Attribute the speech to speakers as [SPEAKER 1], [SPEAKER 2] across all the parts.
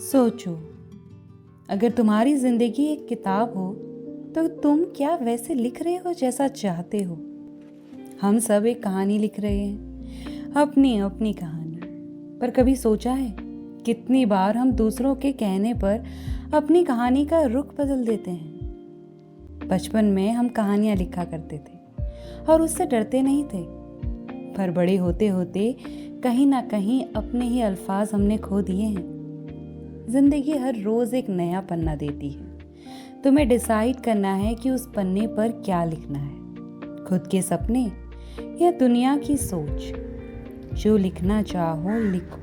[SPEAKER 1] सोचो, अगर तुम्हारी जिंदगी एक किताब हो तो तुम क्या वैसे लिख रहे हो जैसा चाहते हो। हम सब एक कहानी लिख रहे हैं, अपनी अपनी कहानी। पर कभी सोचा है कितनी बार हम दूसरों के कहने पर अपनी कहानी का रुख बदल देते हैं। बचपन में हम कहानियां लिखा करते थे और उससे डरते नहीं थे, पर बड़े होते होते कहीं ना कहीं अपने ही अल्फाज हमने खो दिए हैं। जिंदगी हर रोज एक नया पन्ना देती है। तुम्हें डिसाइड करना है कि उस पन्ने पर क्या लिखना है, खुद के सपने या दुनिया की सोच। जो लिखना चाहो लिखो,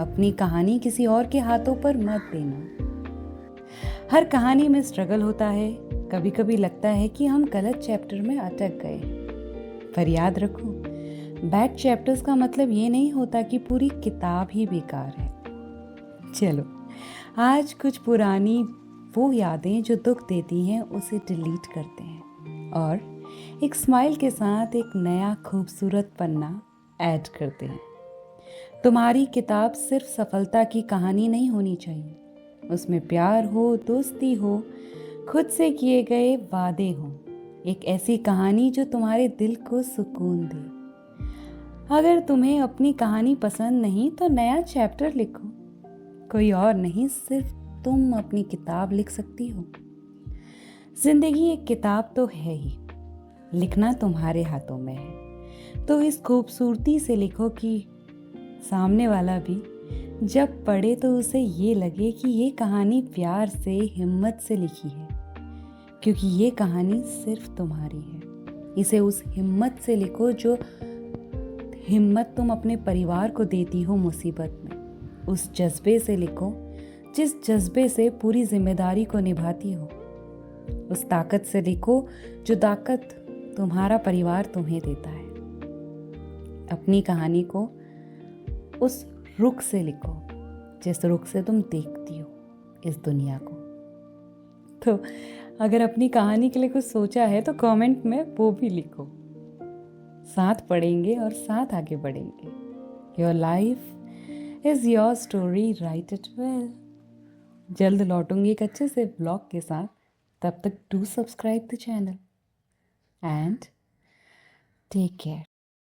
[SPEAKER 1] अपनी कहानी किसी और के हाथों पर मत देना। हर कहानी में स्ट्रगल होता है, कभी कभी लगता है कि हम गलत चैप्टर में अटक गए, पर याद रखो, बैड चैप्टर्स का मतलब ये नहीं होता कि पूरी किताब ही बेकार है। चलो, आज कुछ पुरानी वो यादें जो दुख देती हैं उसे डिलीट करते हैं और एक स्माइल के साथ एक नया खूबसूरत पन्ना ऐड करते हैं। तुम्हारी किताब सिर्फ सफलता की कहानी नहीं होनी चाहिए, उसमें प्यार हो, दोस्ती हो, खुद से किए गए वादे हो, एक ऐसी कहानी जो तुम्हारे दिल को सुकून दे। अगर तुम्हें अपनी कहानी पसंद नहीं तो नया चैप्टर लिखो, कोई और नहीं, सिर्फ तुम अपनी किताब लिख सकती हो। जिंदगी एक किताब तो है ही, लिखना तुम्हारे हाथों में है। तो इस खूबसूरती से लिखो कि सामने वाला भी जब पढ़े तो उसे ये लगे कि ये कहानी प्यार से, हिम्मत से लिखी है, क्योंकि ये कहानी सिर्फ तुम्हारी है। इसे उस हिम्मत से लिखो जो हिम्मत तुम अपने परिवार को देती हो मुसीबत में। उस जज्बे से लिखो जिस जज्बे से पूरी जिम्मेदारी को निभाती हो। उस ताकत से लिखो जो ताकत तुम्हारा परिवार तुम्हें देता है। अपनी कहानी को उस रुख से लिखो जिस रुख से तुम देखती हो इस दुनिया को। तो अगर अपनी कहानी के लिए कुछ सोचा है तो कमेंट में वो भी लिखो, साथ पढ़ेंगे और साथ आगे बढ़ेंगे। Your life is your story, right it well. जल्द लौटूंगी एक अच्छे से ब्लॉग के साथ। तब तक do subscribe the channel and take care.